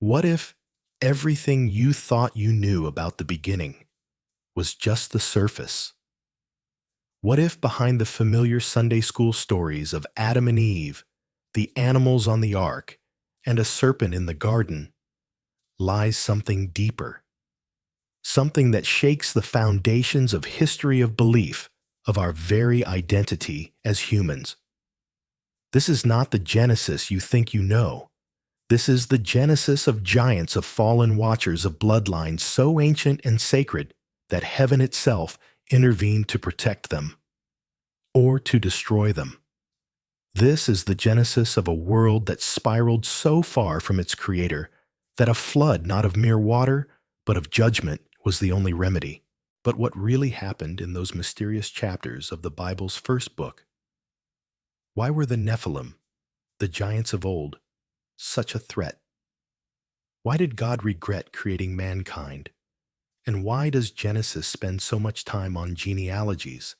What if everything you thought you knew about the beginning was just the surface? What if behind the familiar Sunday school stories of Adam and Eve, the animals on the ark, and a serpent in the garden lies something deeper? Something that shakes the foundations of history of belief, of our very identity as humans. This is not the Genesis you think you know. This is the genesis of giants, of fallen watchers, of bloodlines so ancient and sacred that heaven itself intervened to protect them or to destroy them. This is the genesis of a world that spiraled so far from its creator that a flood, not of mere water, but of judgment, was the only remedy. But what really happened in those mysterious chapters of the Bible's first book? Why were the Nephilim, the giants of old, such a threat? Why did God regret creating mankind? And why does Genesis spend so much time on genealogies,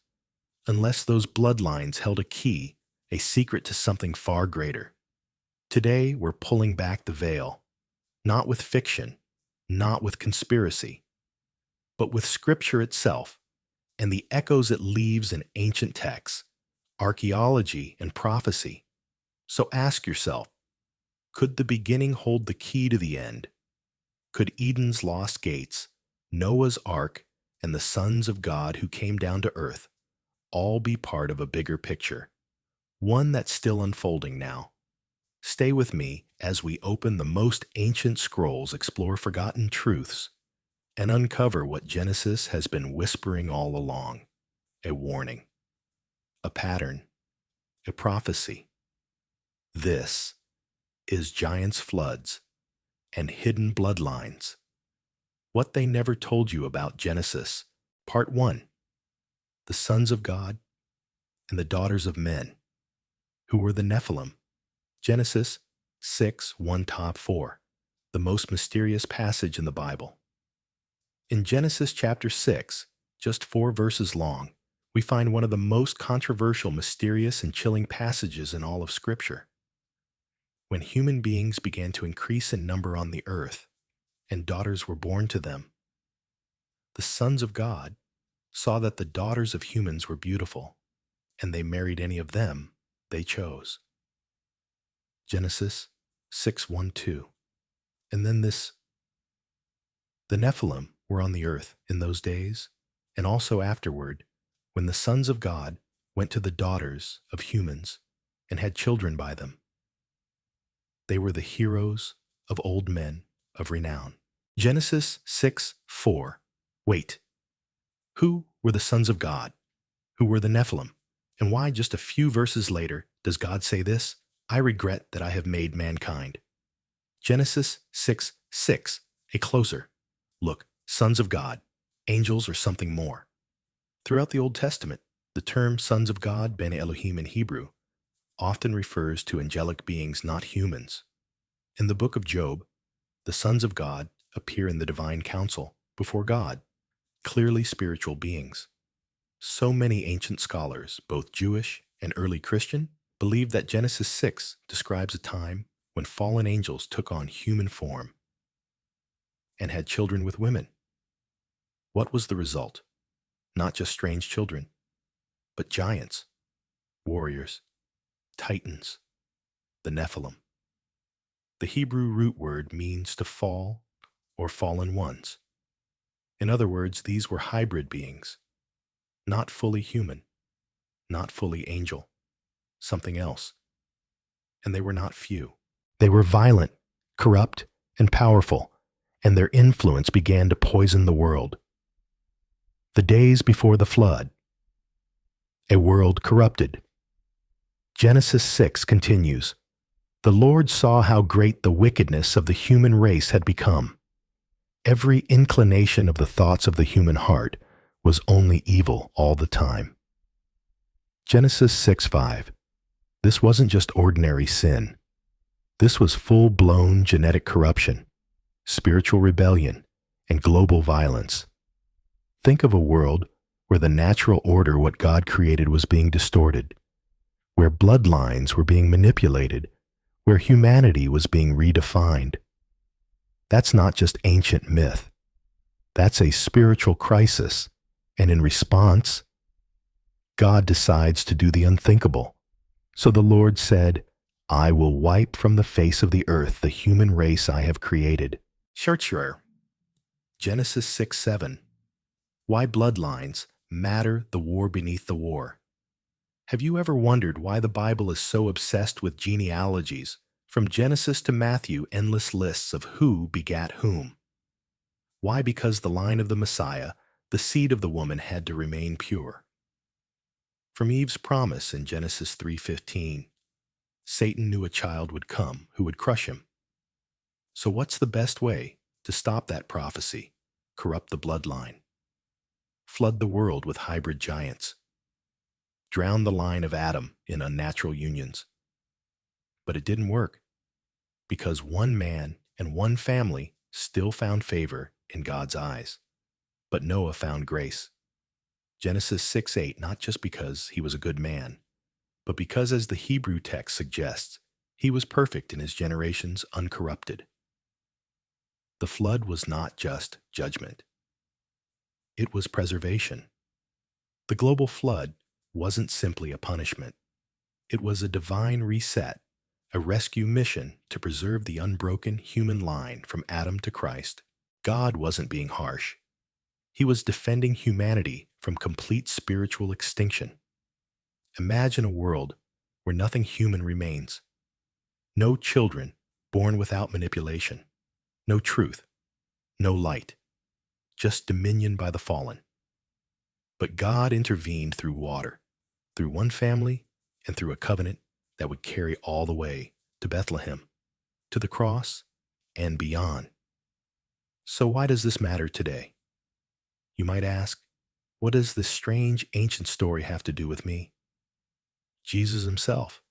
unless those bloodlines held a key, a secret to something far greater? Today, we're pulling back the veil, not with fiction, not with conspiracy, but with Scripture itself and the echoes it leaves in ancient texts, archaeology, and prophecy. So ask yourself, could the beginning hold the key to the end? Could Eden's lost gates, Noah's ark, and the sons of God who came down to earth all be part of a bigger picture, one that's still unfolding now? Stay with me as we open the most ancient scrolls, explore forgotten truths, and uncover what Genesis has been whispering all along: a warning, a pattern, a prophecy. This is Giants, Floods, and Hidden Bloodlines. What they never told you about Genesis, Part 1. The sons of God and the daughters of men. Who were the Nephilim? Genesis 6, 1 top 4, the most mysterious passage in the Bible. In Genesis chapter 6, just 4 verses long, we find one of the most controversial, mysterious, and chilling passages in all of Scripture. When human beings began to increase in number on the earth, and daughters were born to them, the sons of God saw that the daughters of humans were beautiful, and they married any of them they chose. Genesis 6, 1, 2. And then the Nephilim were on the earth in those days, and also afterward, when the sons of God went to the daughters of humans and had children by them. They were the heroes of old men of renown. Genesis 6, 4. Wait. Who were the sons of God? Who were the Nephilim? And why just a few verses later does God say this? I regret that I have made mankind. Genesis 6, 6. A closer look. Sons of God, angels, or something more. Throughout the Old Testament, the term sons of God, Ben Elohim in Hebrew, often refers to angelic beings, not humans. In the book of Job, the sons of God appear in the divine council before God, clearly spiritual beings. So many ancient scholars, both Jewish and early Christian, believe that Genesis 6 describes a time when fallen angels took on human form and had children with women. What was the result? Not just strange children, but giants, warriors, titans, the Nephilim. The Hebrew root word means to fall or fallen ones. In other words, these were hybrid beings, not fully human, not fully angel, something else. And they were not few. They were violent, corrupt, and powerful, and their influence began to poison the world. The days before the flood. A world corrupted. Genesis 6 continues, the Lord saw how great the wickedness of the human race had become. Every inclination of the thoughts of the human heart was only evil all the time. Genesis 6:5. This wasn't just ordinary sin. This was full-blown genetic corruption, spiritual rebellion, and global violence. Think of a world where the natural order, what God created, was being distorted, where bloodlines were being manipulated, where humanity was being redefined. That's not just ancient myth. That's a spiritual crisis. And in response, God decides to do the unthinkable. So the Lord said, I will wipe from the face of the earth the human race I have created. Scherzer. Genesis 6:7. Why bloodlines matter the war beneath the war. Have you ever wondered why the Bible is so obsessed with genealogies? From Genesis to Matthew, endless lists of who begat whom. Why? Because the line of the Messiah, the seed of the woman, had to remain pure. From Eve's promise in Genesis 3:15, Satan knew a child would come who would crush him. So what's the best way to stop that prophecy, corrupt the bloodline, flood the world with hybrid giants, drown the line of Adam in unnatural unions? But it didn't work, because one man and one family still found favor in God's eyes. But Noah found grace. Genesis 6:8, not just because he was a good man, but because, as the Hebrew text suggests, he was perfect in his generations, uncorrupted. The flood was not just judgment. It was preservation. The global flood wasn't simply a punishment. It was a divine reset, a rescue mission to preserve the unbroken human line from Adam to Christ. God wasn't being harsh. He was defending humanity from complete spiritual extinction. Imagine a world where nothing human remains. No children born without manipulation. No truth. No light. Just dominion by the fallen. But God intervened through water, through one family, and through a covenant that would carry all the way to Bethlehem, to the cross, and beyond. So why does this matter today? You might ask, what does this strange ancient story have to do with me? Jesus himself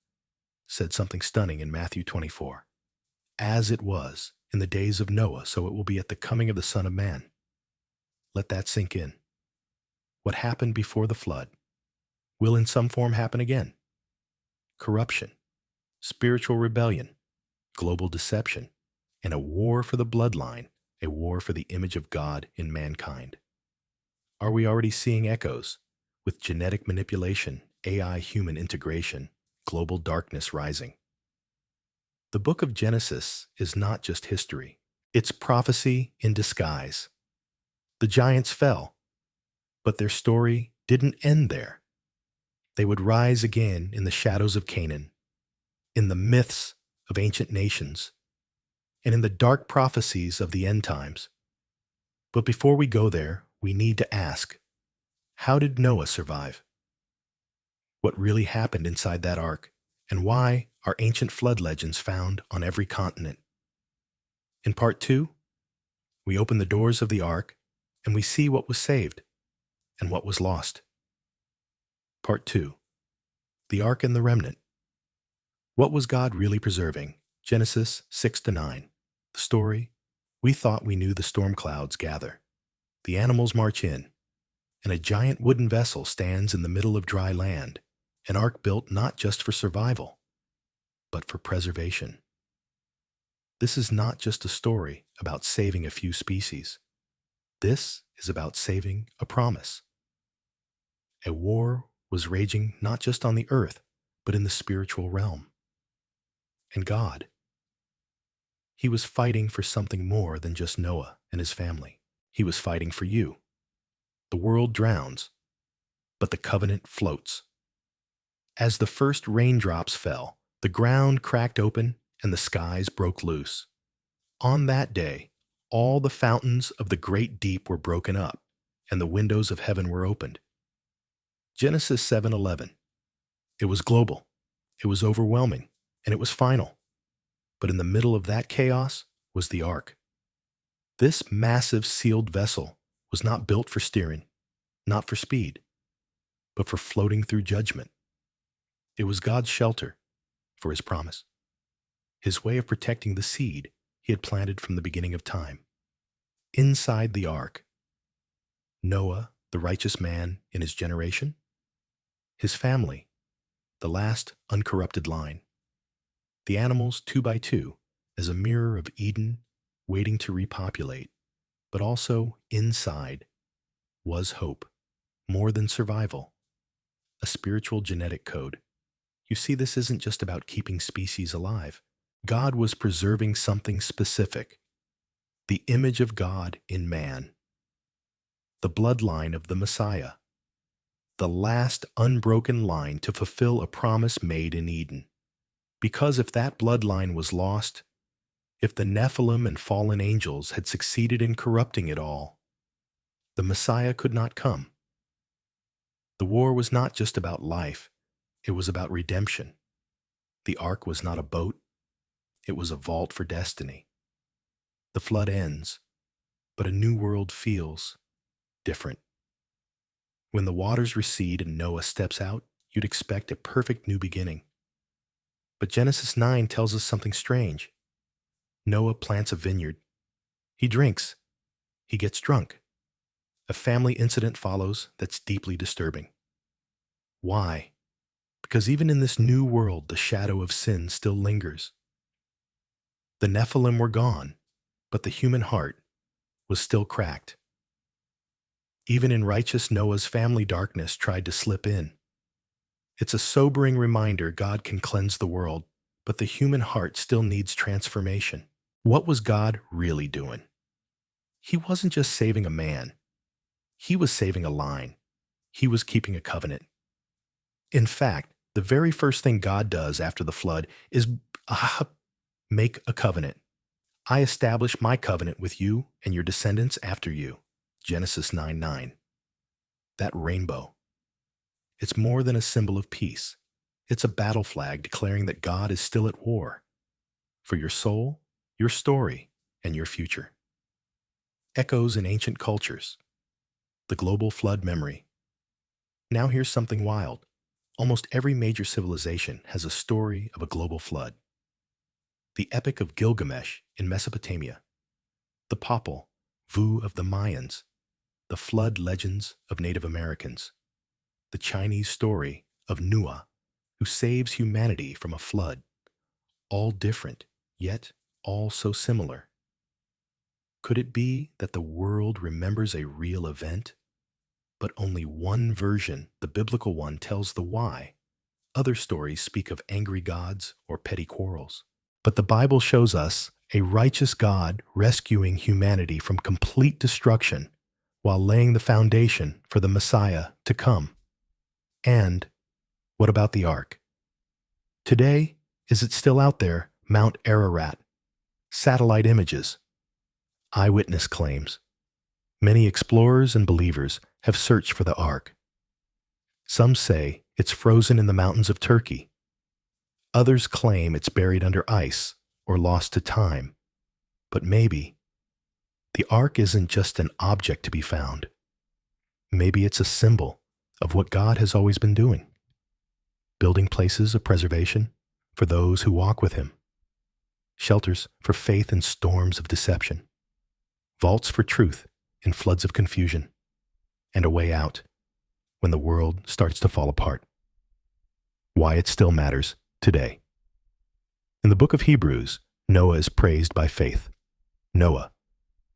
said something stunning in Matthew 24. As it was in the days of Noah, so it will be at the coming of the Son of Man. Let that sink in. What happened before the flood will in some form happen again. Corruption, spiritual rebellion, global deception, and a war for the bloodline, a war for the image of God in mankind. Are we already seeing echoes with genetic manipulation, AI-human integration, global darkness rising? The book of Genesis is not just history. It's prophecy in disguise. The giants fell, but their story didn't end there. They would rise again in the shadows of Canaan, in the myths of ancient nations, and in the dark prophecies of the end times. But before we go there, we need to ask, how did Noah survive? What really happened inside that ark, and why are ancient flood legends found on every continent? In part 2, we open the doors of the ark and we see what was saved and what was lost. Part 2, the ark and the remnant. What was God really preserving? Genesis 6-9. The story, we thought we knew the storm clouds gather. The animals march in, and a giant wooden vessel stands in the middle of dry land, an ark built not just for survival, but for preservation. This is not just a story about saving a few species. This is about saving a promise. A war was raging not just on the earth, but in the spiritual realm. And God, he was fighting for something more than just Noah and his family. He was fighting for you. The world drowns, but the covenant floats. As the first raindrops fell, the ground cracked open and the skies broke loose. On that day, all the fountains of the great deep were broken up, and the windows of heaven were opened. Genesis 7:11. It was global, it was overwhelming, and it was final. But in the middle of that chaos was the ark. This massive sealed vessel was not built for steering, not for speed, but for floating through judgment. It was God's shelter for his promise, his way of protecting the seed he had planted from the beginning of time. Inside the ark, Noah, the righteous man in his generation, his family, the last uncorrupted line, the animals 2 by 2 as a mirror of Eden waiting to repopulate, but also inside was hope, more than survival, a spiritual genetic code. You see, this isn't just about keeping species alive. God was preserving something specific, the image of God in man, the bloodline of the Messiah, the last unbroken line to fulfill a promise made in Eden. Because if that bloodline was lost, if the Nephilim and fallen angels had succeeded in corrupting it all, the Messiah could not come. The war was not just about life, it was about redemption. The ark was not a boat, it was a vault for destiny. The flood ends, but a new world feels different. When the waters recede and Noah steps out, you'd expect a perfect new beginning. But Genesis 9 tells us something strange. Noah plants a vineyard. He drinks. He gets drunk. A family incident follows that's deeply disturbing. Why? Because even in this new world, the shadow of sin still lingers. The Nephilim were gone, but the human heart was still cracked. Even in righteous Noah's family, darkness tried to slip in. It's a sobering reminder God can cleanse the world, but the human heart still needs transformation. What was God really doing? He wasn't just saving a man. He was saving a line. He was keeping a covenant. In fact, the very first thing God does after the flood is make a covenant. I establish my covenant with you and your descendants after you. Genesis 9:9. That rainbow. It's more than a symbol of peace. It's a battle flag declaring that God is still at war for your soul, your story, and your future. Echoes in ancient cultures. The global flood memory. Now here's something wild. Almost every major civilization has a story of a global flood. The Epic of Gilgamesh in Mesopotamia. The Popol Vuh of the Mayans. The flood legends of Native Americans. The Chinese story of Noah, who saves humanity from a flood. All different, yet all so similar. Could it be that the world remembers a real event, but only one version, the biblical one, tells the why? Other stories speak of angry gods or petty quarrels. But the Bible shows us a righteous God rescuing humanity from complete destruction while laying the foundation for the Messiah to come. And what about the ark? Today, is it still out there? Mount Ararat, satellite images, eyewitness claims. Many explorers and believers have searched for the ark. Some say it's frozen in the mountains of Turkey. Others claim it's buried under ice or lost to time. But maybe the ark isn't just an object to be found. Maybe it's a symbol of what God has always been doing, building places of preservation for those who walk with Him, shelters for faith in storms of deception, vaults for truth in floods of confusion, and a way out when the world starts to fall apart. Why it still matters today. In the book of Hebrews, Noah is praised by faith. Noah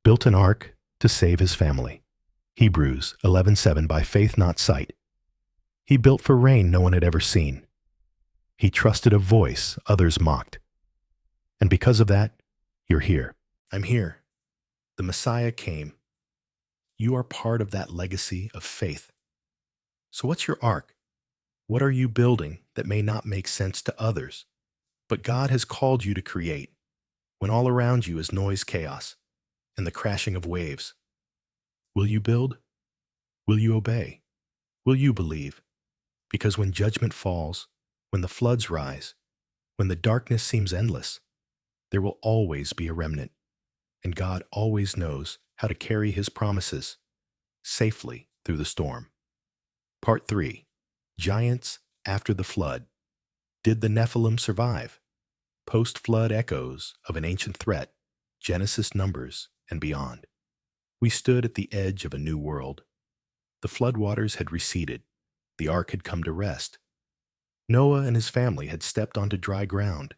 built an ark to save his family. Hebrews 11:7, by faith not sight. He built for rain no one had ever seen. He trusted a voice others mocked. And because of that, you're here. I'm here. The Messiah came. You are part of that legacy of faith. So what's your ark? What are you building that may not make sense to others, but God has called you to create, when all around you is noise, chaos, and the crashing of waves? Will you build? Will you obey? Will you believe? Because when judgment falls, when the floods rise, when the darkness seems endless, there will always be a remnant, and God always knows how to carry His promises safely through the storm. Part 3. Giants after the flood. Did the Nephilim survive? Post-flood echoes of an ancient threat, Genesis, Numbers, and beyond. We stood at the edge of a new world. The floodwaters had receded. The ark had come to rest. Noah and his family had stepped onto dry ground,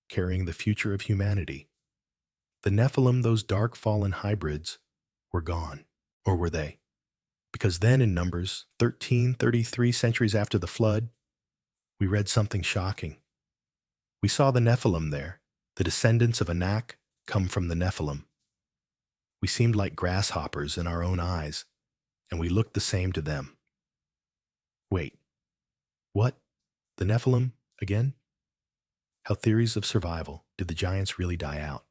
carrying the future of humanity. The Nephilim, those dark fallen hybrids, were gone. Or were they? Because then in Numbers 13:33, centuries after the flood, we read something shocking. We saw the Nephilim there, the descendants of Anak come from the Nephilim. We seemed like grasshoppers in our own eyes, and we looked the same to them. Wait, what? The Nephilim again? How theories of survival did the giants really die out?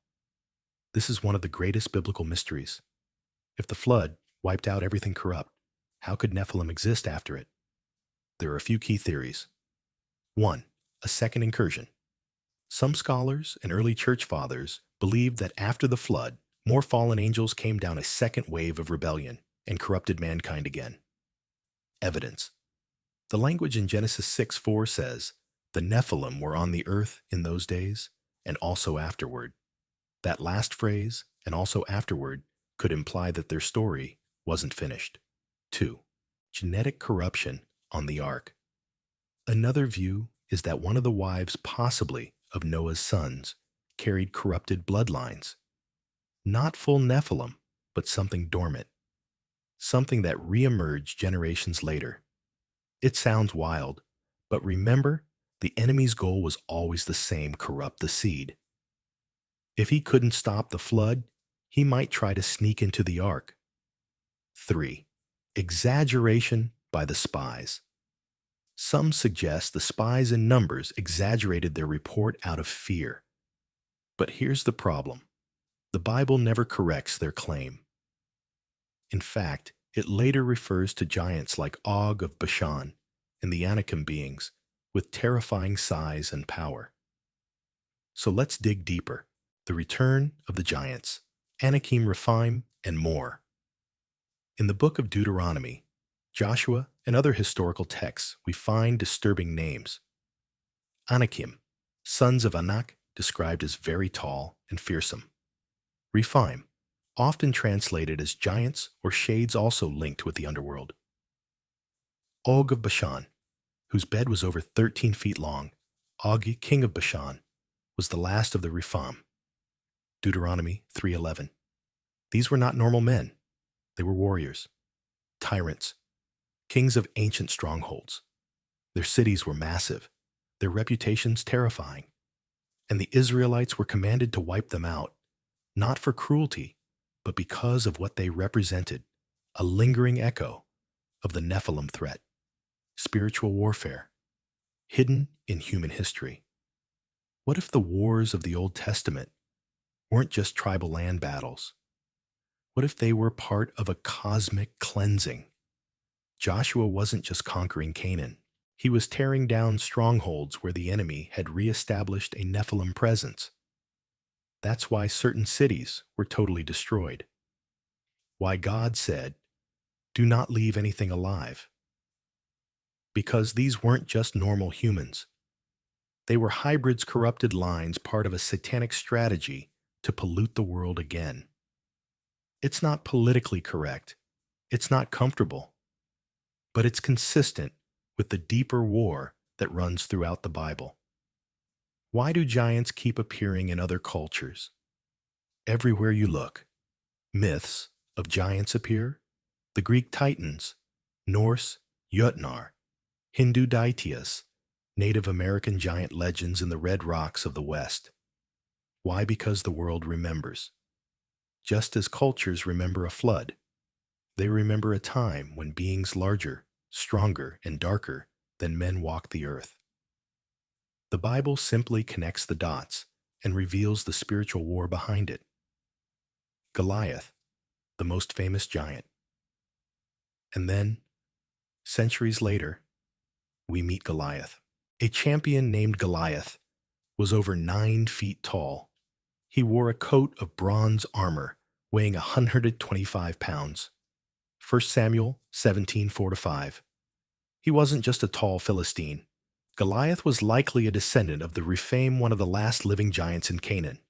This is one of the greatest biblical mysteries. If the flood wiped out everything corrupt, how could Nephilim exist after it? There are a few key theories. 1. A second incursion. Some scholars and early church fathers believed that after the flood, more fallen angels came down a second wave of rebellion and corrupted mankind again. Evidence. The language in Genesis 6:4 says, "The Nephilim were on the earth in those days, and also afterward." That last phrase, "and also afterward," could imply that their story wasn't finished. 2. Genetic corruption on the ark. Another view is that one of the wives, possibly of Noah's sons, carried corrupted bloodlines. Not full Nephilim, but something dormant. Something that reemerged generations later. It sounds wild, but remember, the enemy's goal was always the same: corrupt the seed. If he couldn't stop the flood, he might try to sneak into the ark. 3. Exaggeration by the spies. Some suggest the spies in Numbers exaggerated their report out of fear. But here's the problem. The Bible never corrects their claim. In fact, it later refers to giants like Og of Bashan and the Anakim beings with terrifying size and power. So let's dig deeper. The return of the giants, Anakim, Rephaim, and more. In the book of Deuteronomy, Joshua, and other historical texts, we find disturbing names. Anakim, sons of Anak, described as very tall and fearsome. Rephaim, often translated as giants or shades also linked with the underworld. Og of Bashan, whose bed was over 13 feet long, Og, king of Bashan, was the last of the Rephaim. Deuteronomy 3:11. These were not normal men. They were warriors, tyrants, kings of ancient strongholds. Their cities were massive, their reputations terrifying, and the Israelites were commanded to wipe them out, not for cruelty, but because of what they represented, a lingering echo of the Nephilim threat, spiritual warfare, hidden in human history. What if the wars of the Old Testament weren't just tribal land battles? What if they were part of a cosmic cleansing? Joshua wasn't just conquering Canaan. He was tearing down strongholds where the enemy had reestablished a Nephilim presence. That's why certain cities were totally destroyed. Why God said, "Do not leave anything alive." Because these weren't just normal humans. They were hybrids, corrupted lines, part of a satanic strategy to pollute the world again. It's not politically correct. It's not comfortable. But it's consistent with the deeper war that runs throughout the Bible. Why do giants keep appearing in other cultures? Everywhere you look, myths of giants appear. The Greek Titans, Norse Jötnar, Hindu Daityas, Native American giant legends in the red rocks of the West. Why? Because the world remembers. Just as cultures remember a flood, they remember a time when beings larger, stronger, and darker than men walked the earth. The Bible simply connects the dots and reveals the spiritual war behind it. Goliath, the most famous giant. And then, centuries later, we meet Goliath. A champion named Goliath was over 9 feet tall. He wore a coat of bronze armor weighing 125 pounds. 1 Samuel 17:4-5. He wasn't just a tall Philistine. Goliath was likely a descendant of the Rephaim, one of the last living giants in Canaan.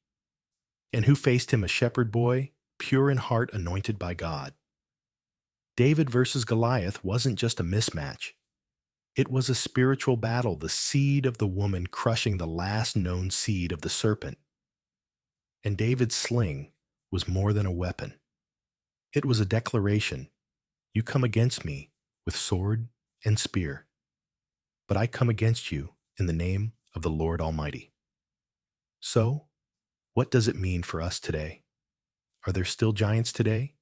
And who faced him? A shepherd boy, pure in heart, anointed by God. David versus Goliath wasn't just a mismatch. It was a spiritual battle, the seed of the woman crushing the last known seed of the serpent. And David's sling was more than a weapon. It was a declaration: you come against me with sword and spear, but I come against you in the name of the Lord Almighty. So, what does it mean for us today? Are there still giants today?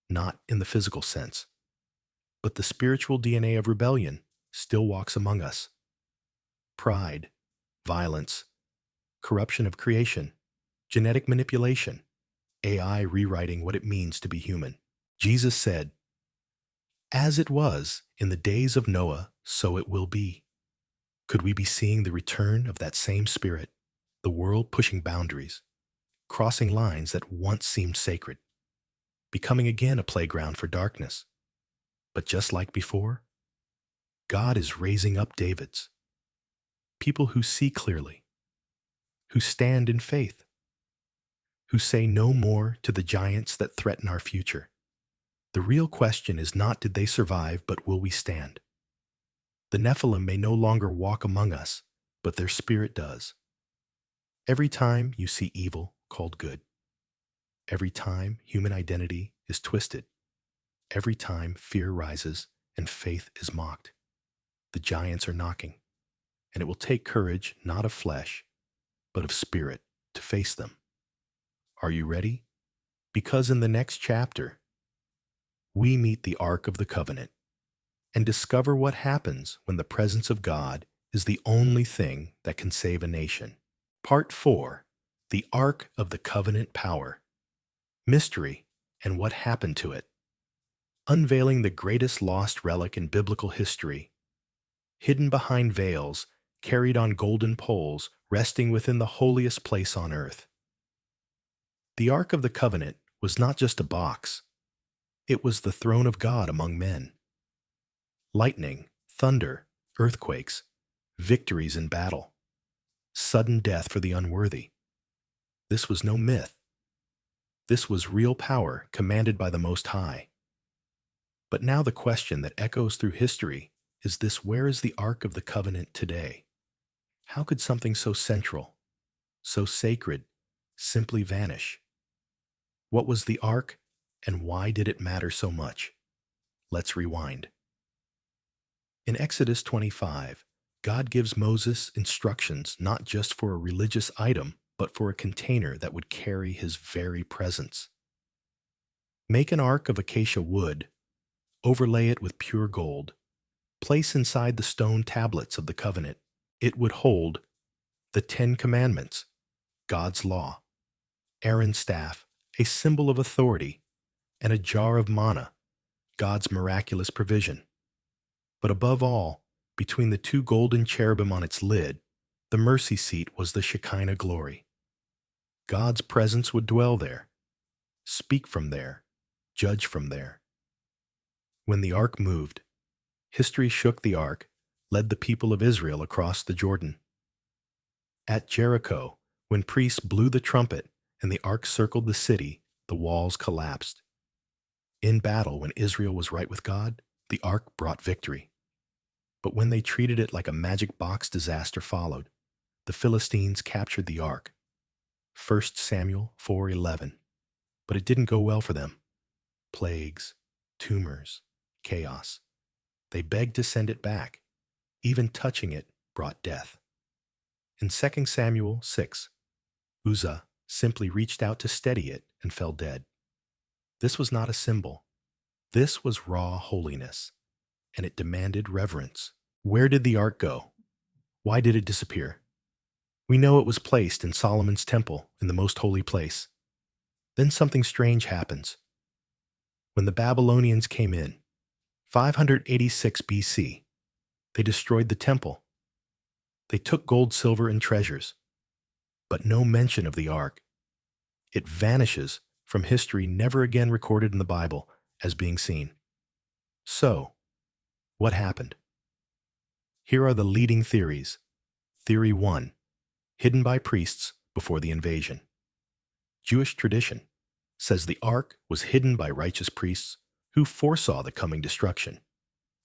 Not in the physical sense, but the spiritual DNA of rebellion still walks among us. Pride, violence, corruption of creation, genetic manipulation, AI rewriting what it means to be human. Jesus said, "As it was in the days of Noah, so it will be." Could we be seeing the return of that same spirit, the world pushing boundaries, crossing lines that once seemed sacred, becoming again a playground for darkness? But just like before, God is raising up Davids, people who see clearly, who stand in faith, who say no more to the giants that threaten our future. The real question is not did they survive, but will we stand? The Nephilim may no longer walk among us, but their spirit does. Every time you see evil called good, every time human identity is twisted, every time fear rises and faith is mocked, the giants are knocking, and it will take courage not of flesh, but of spirit to face them. Are you ready? Because in the next chapter, we meet the Ark of the Covenant and discover what happens when the presence of God is the only thing that can save a nation. Part 4, the Ark of the Covenant Power. Mystery and what happened to it. Unveiling the greatest lost relic in biblical history. Hidden behind veils, carried on golden poles, resting within the holiest place on earth. The Ark of the Covenant was not just a box. It was the throne of God among men. Lightning, thunder, earthquakes, victories in battle, sudden death for the unworthy. This was no myth. This was real power commanded by the Most High. But now the question that echoes through history is this: where is the Ark of the Covenant today? How could something so central, so sacred, simply vanish? What was the Ark, and why did it matter so much? Let's rewind. In Exodus 25, God gives Moses instructions not just for a religious item, but for a container that would carry his very presence. Make an ark of acacia wood, overlay it with pure gold, place inside the stone tablets of the covenant. It would hold the 10 Commandments, God's law, Aaron's staff, a symbol of authority, and a jar of manna, God's miraculous provision. But above all, between the 2 golden cherubim on its lid, the mercy seat was the Shekinah glory. God's presence would dwell there, speak from there, judge from there. When the ark moved, history shook the ark, led the people of Israel across the Jordan. At Jericho, when priests blew the trumpet and the ark circled the city, the walls collapsed. In battle, when Israel was right with God, the ark brought victory. But when they treated it like a magic box, disaster followed. The Philistines captured the ark. 1 Samuel 4:11. But it didn't go well for them. Plagues, tumors, chaos. They begged to send it back. Even touching it brought death. In 2 Samuel 6, Uzzah simply reached out to steady it and fell dead. This was not a symbol. This was raw holiness, and it demanded reverence. Where did the ark go? Why did it disappear? We know it was placed in Solomon's temple in the most holy place. Then something strange happens. When the Babylonians came in, 586 BC, they destroyed the temple. They took gold, silver, and treasures, but no mention of the ark. It vanishes from history, never again recorded in the Bible as being seen. So, what happened? Here are the leading theories. Theory 1, hidden by priests before the invasion. Jewish tradition says the ark was hidden by righteous priests who foresaw the coming destruction.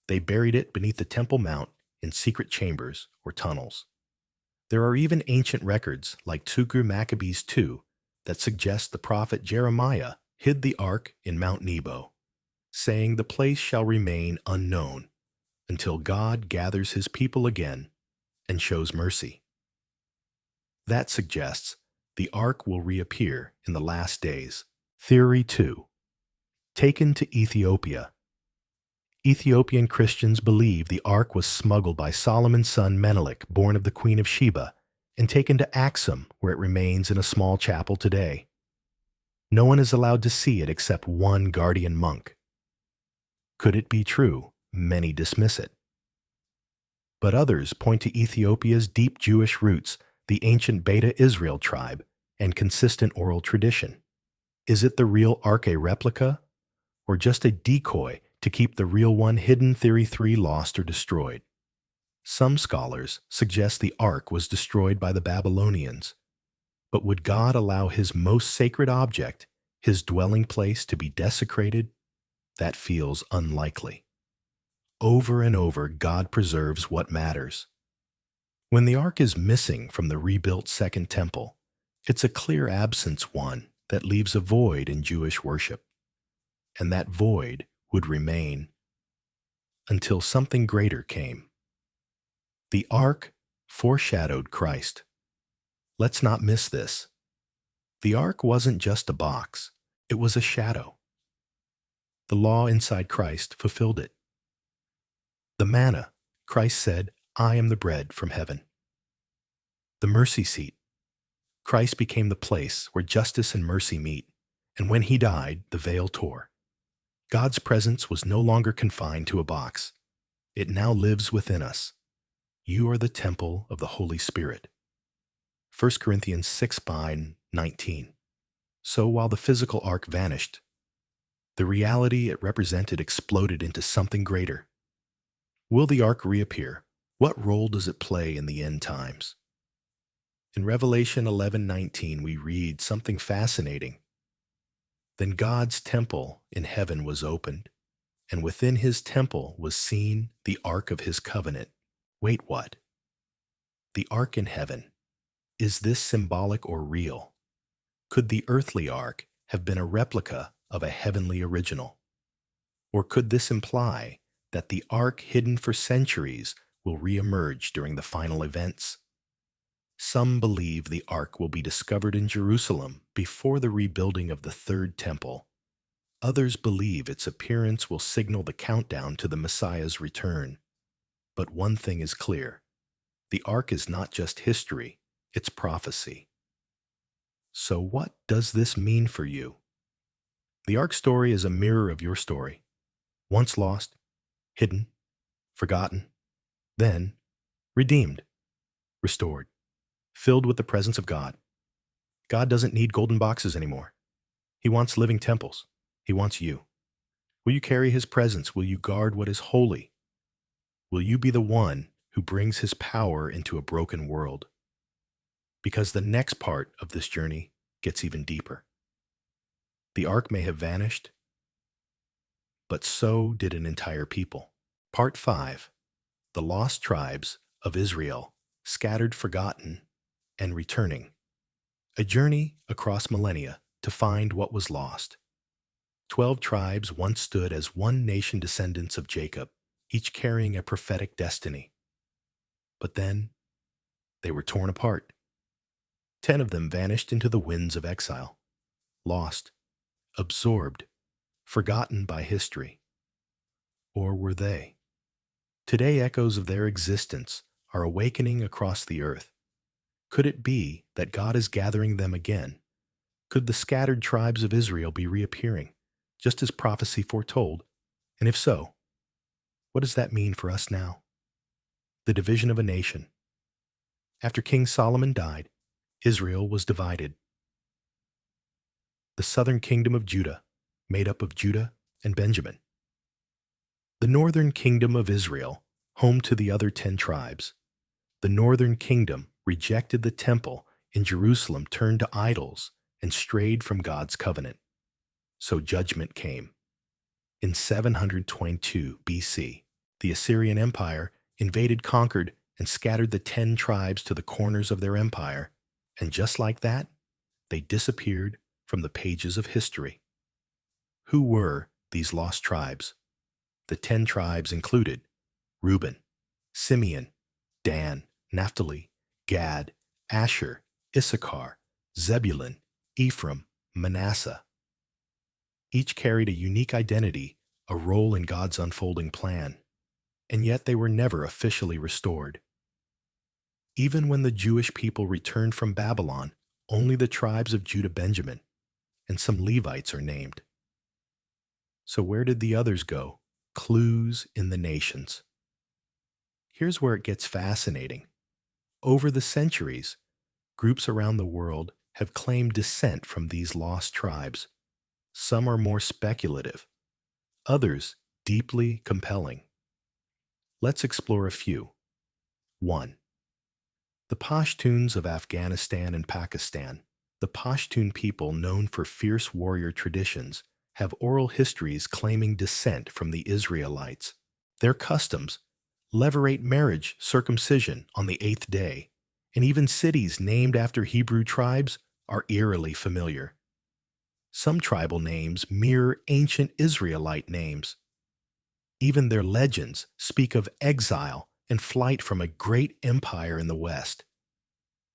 They buried it beneath the Temple Mount in secret chambers or tunnels. There are even ancient records like 2 Maccabees 2 that suggests the prophet Jeremiah hid the ark in Mount Nebo, saying the place shall remain unknown until God gathers his people again and shows mercy. That suggests the ark will reappear in the last days. Theory 2. Taken to Ethiopia. Ethiopian Christians believe the ark was smuggled by Solomon's son Menelik, born of the Queen of Sheba, and taken to Axum, where it remains in a small chapel today. No one is allowed to see it except one guardian monk. Could it be true? Many dismiss it. But others point to Ethiopia's deep Jewish roots, the ancient Beta Israel tribe, and consistent oral tradition. Is it the real ark a replica, or just a decoy to keep the real one hidden? Theory 3. Lost or destroyed. Some scholars suggest the ark was destroyed by the Babylonians. But would God allow his most sacred object, his dwelling place, to be desecrated? That feels unlikely. Over and over, God preserves what matters. When the ark is missing from the rebuilt Second Temple, it's a clear absence one that leaves a void in Jewish worship. And that void would remain until something greater came. The ark foreshadowed Christ. Let's not miss this. The ark wasn't just a box, it was a shadow. The law inside Christ fulfilled it. The manna, Christ said, I am the bread from heaven. The mercy seat, Christ became the place where justice and mercy meet, and when he died, the veil tore. God's presence was no longer confined to a box. It now lives within us. You are the temple of the Holy Spirit. 1 Corinthians 6:19. So while the physical ark vanished, the reality it represented exploded into something greater. Will the ark reappear? What role does it play in the end times? In Revelation 11:19, we read something fascinating. Then God's temple in heaven was opened, and within his temple was seen the ark of his covenant. Wait, what? The ark in heaven. Is this symbolic or real? Could the earthly ark have been a replica of a heavenly original? Or could this imply that the ark hidden for centuries will reemerge during the final events? Some believe the ark will be discovered in Jerusalem before the rebuilding of the Third Temple. Others believe its appearance will signal the countdown to the Messiah's return. But one thing is clear. The ark is not just history, it's prophecy. So what does this mean for you? The ark story is a mirror of your story. Once lost, hidden, forgotten, then redeemed, restored, filled with the presence of God. God doesn't need golden boxes anymore. He wants living temples. He wants you. Will you carry his presence? Will you guard what is holy? Will you be the one who brings his power into a broken world? Because the next part of this journey gets even deeper. The ark may have vanished, but so did an entire people. Part 5. The Lost Tribes of Israel, Scattered, Forgotten, and Returning. A journey across millennia to find what was lost. 12 tribes once stood as one nation, descendants of Jacob, each carrying a prophetic destiny. But then they were torn apart. 10 of them vanished into the winds of exile, lost, absorbed, forgotten by history. Or were they? Today, echoes of their existence are awakening across the earth. Could it be that God is gathering them again? Could the scattered tribes of Israel be reappearing, just as prophecy foretold? And if so, what does that mean for us now? The division of a nation. After King Solomon died, Israel was divided. The southern kingdom of Judah, made up of Judah and Benjamin. The northern kingdom of Israel, home to the other 10 tribes. The northern kingdom rejected the temple in Jerusalem, turned to idols, and strayed from God's covenant. So judgment came. In 722 BC, the Assyrian Empire invaded, conquered, and scattered the 10 tribes to the corners of their empire. And just like that, they disappeared from the pages of history. Who were these lost tribes? The 10 tribes included Reuben, Simeon, Dan, Naphtali, Gad, Asher, Issachar, Zebulun, Ephraim, Manasseh. Each carried a unique identity, a role in God's unfolding plan, and yet they were never officially restored. Even when the Jewish people returned from Babylon, only the tribes of Judah, Benjamin, and some Levites are named. So where did the others go? Clues in the nations. Here's where it gets fascinating. Over the centuries, groups around the world have claimed descent from these lost tribes. Some are more speculative, others deeply compelling. Let's explore a few. 1. The Pashtuns of Afghanistan and Pakistan. The Pashtun people, known for fierce warrior traditions, have oral histories claiming descent from the Israelites. Their customs, levirate marriage, circumcision on the 8th day, and even cities named after Hebrew tribes are eerily familiar. Some tribal names mirror ancient Israelite names. Even their legends speak of exile and flight from a great empire in the West.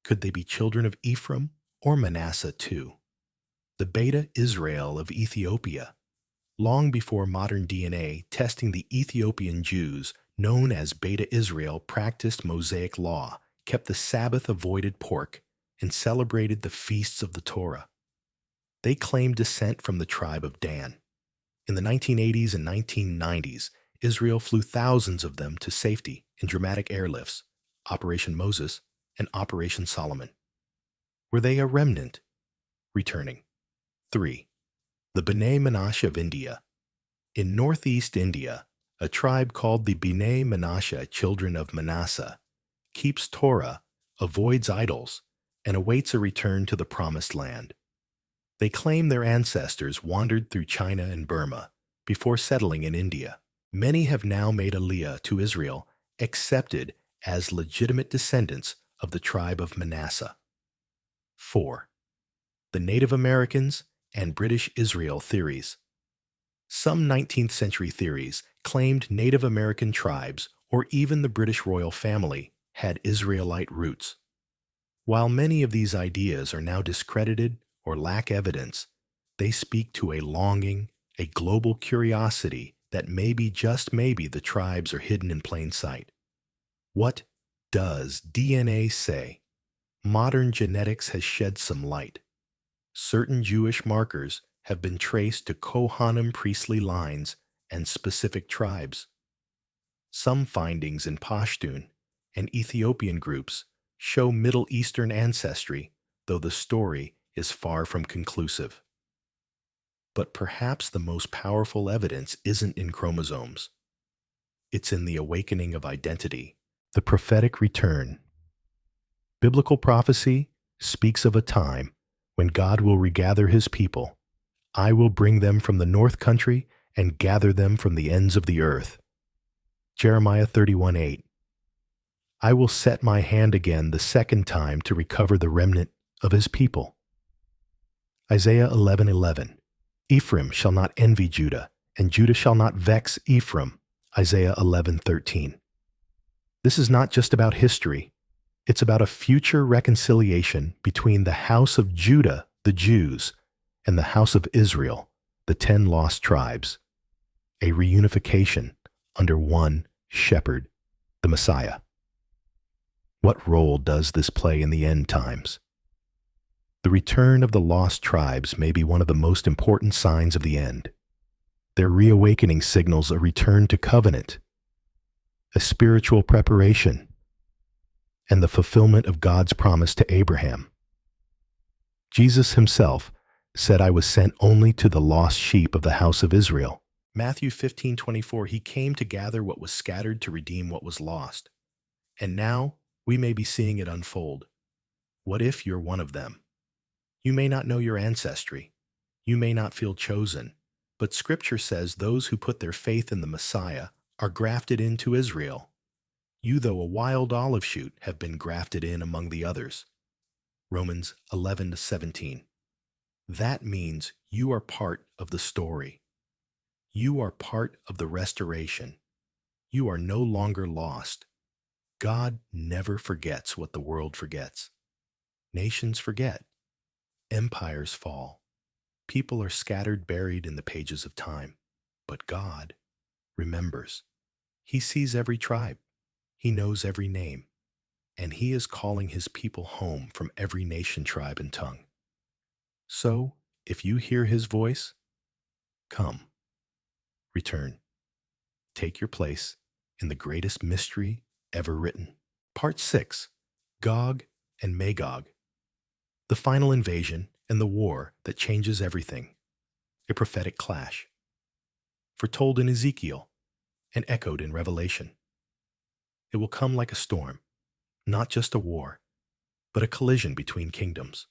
Could they be children of Ephraim or Manasseh too? The Beta Israel of Ethiopia. Long before modern DNA testing, the Ethiopian Jews, known as Beta Israel, practiced Mosaic law, kept the Sabbath, avoided pork, and celebrated the feasts of the Torah. They claimed descent from the tribe of Dan. In the 1980s and 1990s, Israel flew thousands of them to safety in dramatic airlifts, Operation Moses and Operation Solomon. Were they a remnant returning? 3. The B'nai Menashe of India. In northeast India, a tribe called the B'nai Menashe, children of Manasseh, keeps Torah, avoids idols, and awaits a return to the Promised Land. They claim their ancestors wandered through China and Burma before settling in India. Many have now made Aliyah to Israel, accepted as legitimate descendants of the tribe of Manasseh. 4. The Native Americans and British Israel theories. Some 19th century theories claimed Native American tribes, or even the British royal family, had Israelite roots. While many of these ideas are now discredited or lack evidence, they speak to a longing, a global curiosity that maybe, just maybe, the tribes are hidden in plain sight. What does DNA say? Modern genetics has shed some light. Certain Jewish markers have been traced to Kohanim priestly lines and specific tribes. Some findings in Pashtun and Ethiopian groups show Middle Eastern ancestry, though the story is far from conclusive. But perhaps the most powerful evidence isn't in chromosomes. It's in the awakening of identity, the prophetic return. Biblical prophecy speaks of a time when God will regather his people. I will bring them from the north country and gather them from the ends of the earth. Jeremiah 31:8. I will set my hand again the second time to recover the remnant of his people. Isaiah 11:11. Ephraim shall not envy Judah, and Judah shall not vex Ephraim. Isaiah 11:13. This is not just about history. It's about a future reconciliation between the house of Judah, the Jews, and the house of Israel, the 10 lost tribes. A reunification under one shepherd, the Messiah. What role does this play in the end times? The return of the lost tribes may be one of the most important signs of the end. Their reawakening signals a return to covenant, a spiritual preparation, and the fulfillment of God's promise to Abraham. Jesus himself said, I was sent only to the lost sheep of the house of Israel. Matthew 15:24, he came to gather what was scattered, to redeem what was lost. And now we may be seeing it unfold. What if you're one of them? You may not know your ancestry. You may not feel chosen. But Scripture says those who put their faith in the Messiah are grafted into Israel. You, though a wild olive shoot, have been grafted in among the others. Romans 11-17. That means you are part of the story. You are part of the restoration. You are no longer lost. God never forgets what the world forgets. Nations forget. Empires fall. People are scattered, buried in the pages of time. But God remembers. He sees every tribe. He knows every name. And He is calling His people home from every nation, tribe, and tongue. So, if you hear His voice, come, return, take your place in the greatest mystery ever written. Part 6. Gog and Magog. The final invasion and the war that changes everything. A prophetic clash. Foretold in Ezekiel and echoed in Revelation. It will come like a storm, not just a war, but a collision between kingdoms.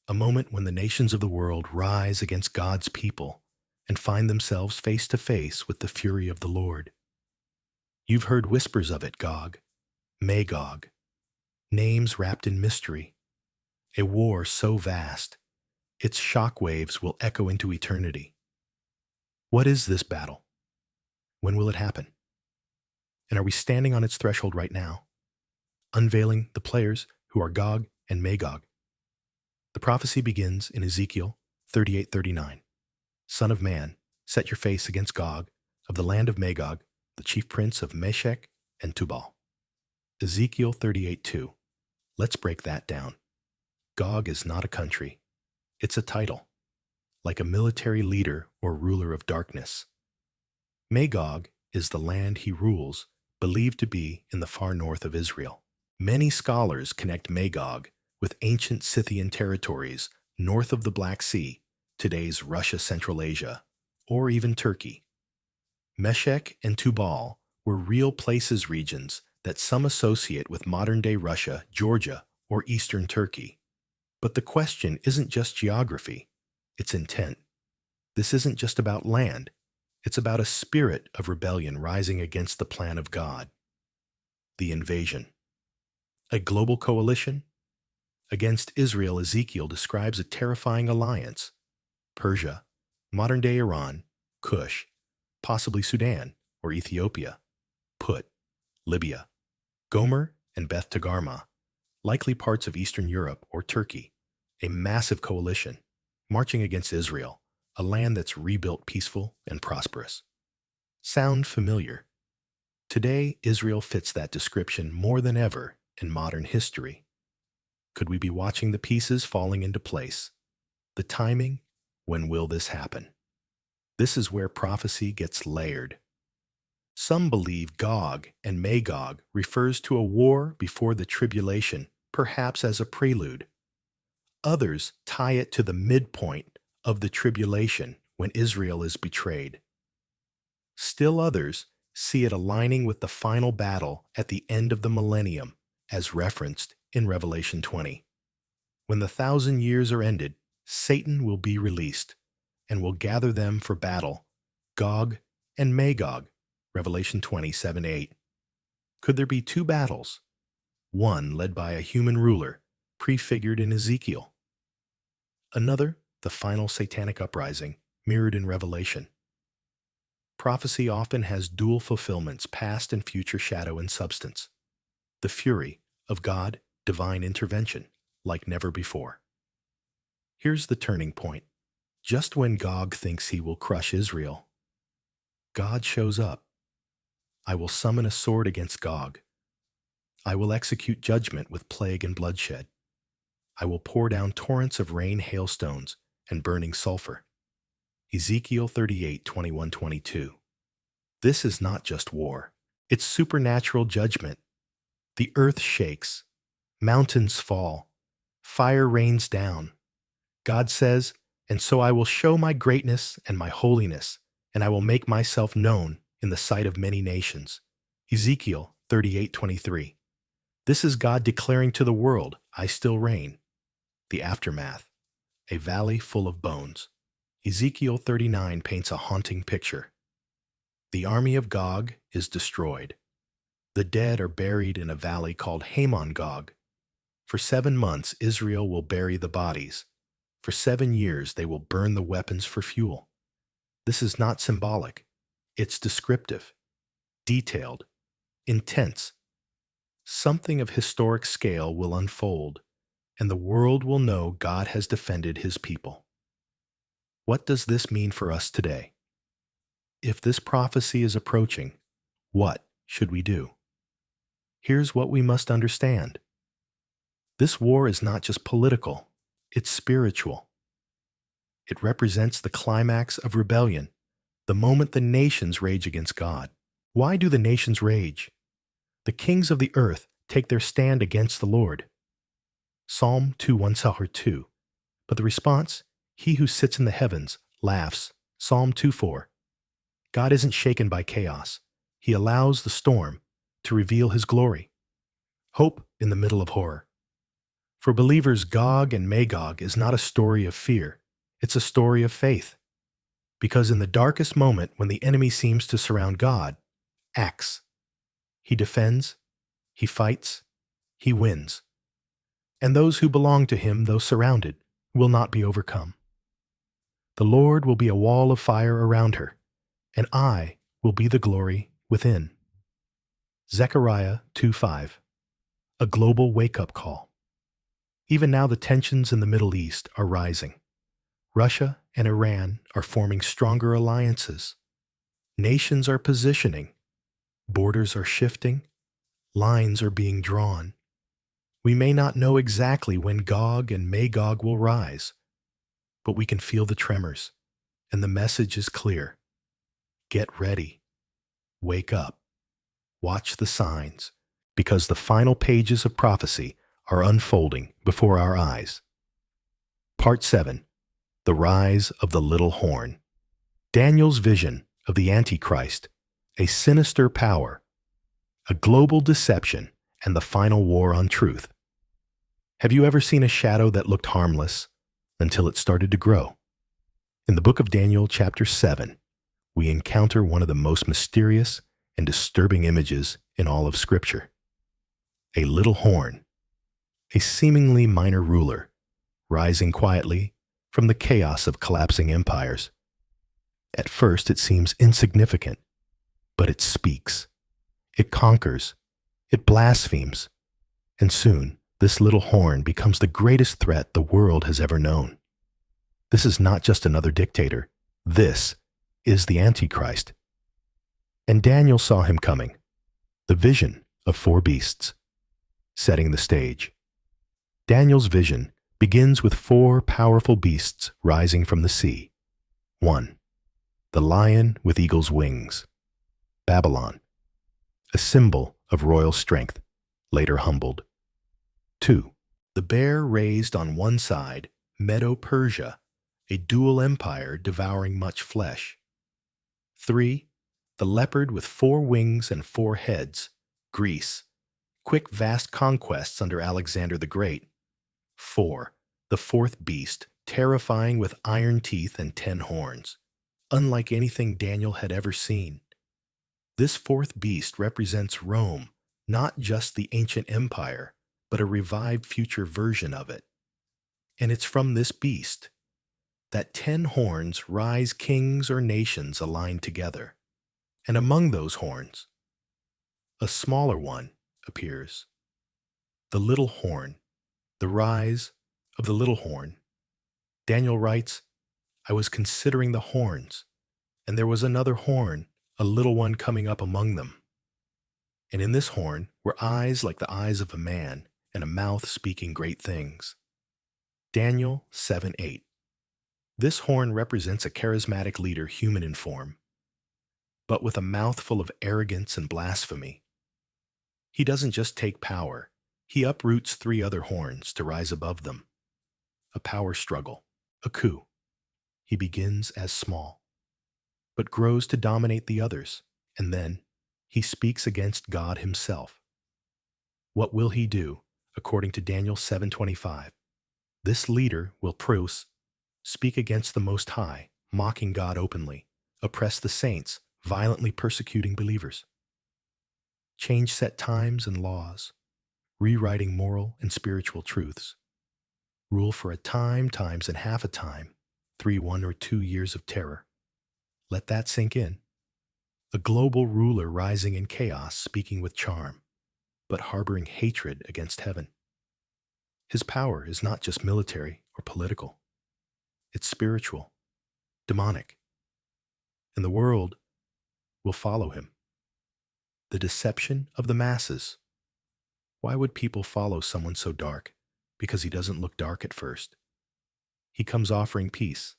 A moment when the nations of the world rise against God's people and find themselves face to face with the fury of the Lord. You've heard whispers of it, Gog, Magog, names wrapped in mystery, a war so vast, its shock waves will echo into eternity. What is this battle? When will it happen? And are we standing on its threshold right now, unveiling the players who are Gog and Magog? The prophecy begins in Ezekiel 38:39. Son of man, set your face against Gog of the land of Magog, the chief prince of Meshech and Tubal. Ezekiel 38:2. Let's break that down. Gog is not a country. It's a title, like a military leader or ruler of darkness. Magog is the land he rules, believed to be in the far north of Israel. Many scholars connect Magog with ancient Scythian territories north of the Black Sea, today's Russia, Central Asia, or even Turkey. Meshech and Tubal were real places, regions that some associate with modern-day Russia, Georgia, or eastern Turkey. But the question isn't just geography, it's intent. This isn't just about land, it's about a spirit of rebellion rising against the plan of God. The invasion. A global coalition? Against Israel, Ezekiel describes a terrifying alliance. Persia, modern-day Iran, Kush, possibly Sudan or Ethiopia, Put, Libya, Gomer and Beth Togarmah, likely parts of Eastern Europe or Turkey, a massive coalition, marching against Israel, a land that's rebuilt peaceful and prosperous. Sound familiar? Today, Israel fits that description more than ever in modern history. Could we be watching the pieces falling into place? The timing? When will this happen? This is where prophecy gets layered. Some believe Gog and Magog refers to a war before the tribulation, perhaps as a prelude. Others tie it to the midpoint of the tribulation when Israel is betrayed. Still others see it aligning with the final battle at the end of the millennium, as referenced in Revelation 20. When the 1,000 years are ended, Satan will be released and will gather them for battle, Gog and Magog, Revelation 27:8. Could there be two battles? One led by a human ruler, prefigured in Ezekiel. Another, the final satanic uprising, mirrored in Revelation. Prophecy often has dual fulfillments, past and future, shadow and substance. The fury of God, divine intervention, like never before. Here's the turning point. Just when Gog thinks he will crush Israel, God shows up. I will summon a sword against Gog. I will execute judgment with plague and bloodshed. I will pour down torrents of rain, hailstones, and burning sulfur. Ezekiel 38:21-22. This is not just war. It's supernatural judgment. The earth shakes. Mountains fall. Fire rains down. God says, "And so I will show my greatness and my holiness, and I will make myself known in the sight of many nations." Ezekiel 38:23. This is God declaring to the world, "I still reign." The aftermath. A valley full of bones. Ezekiel 39 paints a haunting picture. The army of Gog is destroyed. The dead are buried in a valley called Hamon Gog. For 7 months, Israel will bury the bodies. For 7 years, they will burn the weapons for fuel. This is not symbolic. It's descriptive, detailed, intense. Something of historic scale will unfold, and the world will know God has defended his people. What does this mean for us today? If this prophecy is approaching, what should we do? Here's what we must understand. This war is not just political, it's spiritual. It represents the climax of rebellion, the moment the nations rage against God. Why do the nations rage? The kings of the earth take their stand against the Lord. Psalm 2:1-2. But the response, he who sits in the heavens laughs. Psalm 2:4. God isn't shaken by chaos. He allows the storm to reveal his glory. Hope in the middle of horror. For believers, Gog and Magog is not a story of fear. It's a story of faith. Because in the darkest moment when the enemy seems to surround God, acts. He defends, he fights, he wins. And those who belong to him, though surrounded, will not be overcome. The Lord will be a wall of fire around her, and I will be the glory within. Zechariah 2:5. A global wake-up call. Even now the tensions in the Middle East are rising. Russia and Iran are forming stronger alliances. Nations are positioning. Borders are shifting. Lines are being drawn. We may not know exactly when Gog and Magog will rise, but we can feel the tremors, and the message is clear. Get ready. Wake up. Watch the signs, because the final pages of prophecy are unfolding before our eyes. Part 7. The Rise of the Little Horn. Daniel's vision of the Antichrist, a sinister power, a global deception, and the final war on truth. Have you ever seen a shadow that looked harmless until it started to grow? In the book of Daniel, chapter 7, we encounter one of the most mysterious and disturbing images in all of Scripture. A little horn, a seemingly minor ruler, rising quietly from the chaos of collapsing empires. At first it seems insignificant, but it speaks. It conquers. It blasphemes. And soon, this little horn becomes the greatest threat the world has ever known. This is not just another dictator. This is the Antichrist. And Daniel saw him coming, the vision of 4 beasts, setting the stage. Daniel's vision begins with 4 powerful beasts rising from the sea. 1. The lion with eagle's wings, Babylon, a symbol of royal strength, later humbled. 2. The bear raised on one side, Medo-Persia, a dual empire devouring much flesh. 3. The leopard with 4 wings and 4 heads, Greece, quick vast conquests under Alexander the Great. 4. The 4th beast, terrifying with iron teeth and 10 horns, unlike anything Daniel had ever seen. This 4th beast represents Rome, not just the ancient empire, but a revived future version of it. And it's from this beast that 10 horns rise kings or nations aligned together. And among those horns, a smaller one appears. The little horn, the rise of the little horn. Daniel writes, I was considering the horns, and there was another horn, a little one coming up among them. And in this horn were eyes like the eyes of a man, and a mouth speaking great things. Daniel 7:8. This horn represents a charismatic leader human in form, but with a mouth full of arrogance and blasphemy. He doesn't just take power, he uproots 3 other horns to rise above them. A power struggle, a coup. He begins as small, but grows to dominate the others, and then he speaks against God himself. What will he do, according to Daniel 7:25? This leader will speak against the Most High, mocking God openly, oppress the saints, violently persecuting believers. Change set times and laws, rewriting moral and spiritual truths. Rule for a time, times, and half a time. 3, 1, or 2 years of terror. Let that sink in. A global ruler rising in chaos, speaking with charm, but harboring hatred against heaven. His power is not just military or political. It's spiritual, demonic. And the world will follow him. The deception of the masses. Why would people follow someone so dark? Because he doesn't look dark at first. He comes offering peace,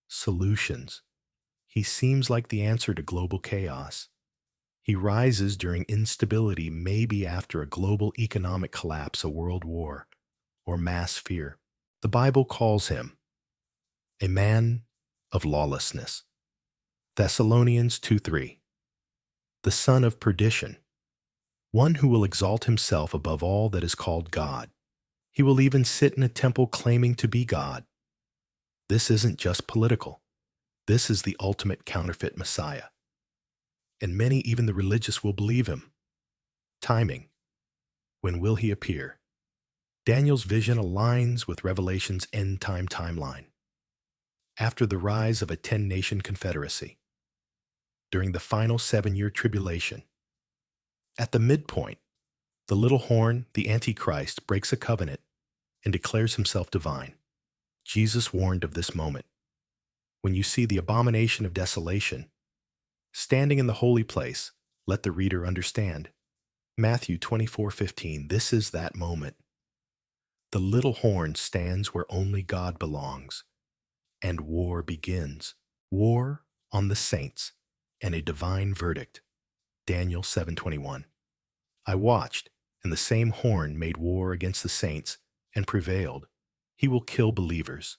solutions. He seems like the answer to global chaos. He rises during instability, maybe after a global economic collapse, a world war, or mass fear. The Bible calls him a man of lawlessness. Thessalonians 2:3. The son of perdition, one who will exalt himself above all that is called God. He will even sit in a temple claiming to be God. This isn't just political. This is the ultimate counterfeit Messiah. And many, even the religious, will believe him. Timing. When will he appear? Daniel's vision aligns with Revelation's end-time timeline. After the rise of a 10-nation confederacy. During the final 7-year tribulation. At the midpoint, the little horn, the Antichrist, breaks a covenant and declares himself divine. Jesus warned of this moment. When you see the abomination of desolation standing in the holy place, let the reader understand. Matthew 24:15. This is that moment. The little horn stands where only God belongs, and war begins. War on the saints and a divine verdict. Daniel 7:21. I watched, and the same horn made war against the saints and prevailed. He will kill believers.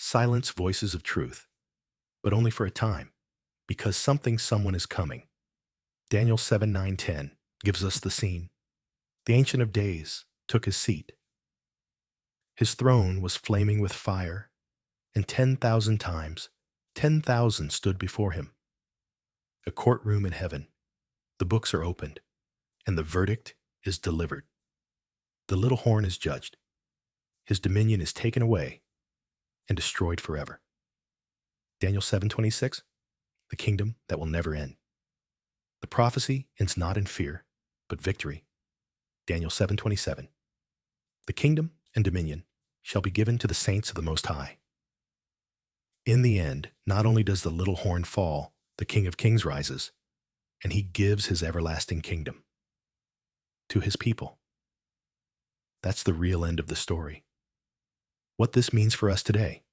Silence voices of truth, but only for a time, because someone is coming. Daniel 7:9-10 gives us the scene. The Ancient of Days took his seat. His throne was flaming with fire, and 10,000 times 10,000 stood before him. A courtroom in heaven. The books are opened, and the verdict is delivered. The little horn is judged. His dominion is taken away and destroyed forever. Daniel 7:26, the kingdom that will never end. The prophecy ends not in fear, but victory. Daniel 7:27, the kingdom and dominion shall be given to the saints of the Most High. In the end, not only does the little horn fall, the King of Kings rises, and he gives his everlasting kingdom to his people. That's the real end of the story. What this means for us today.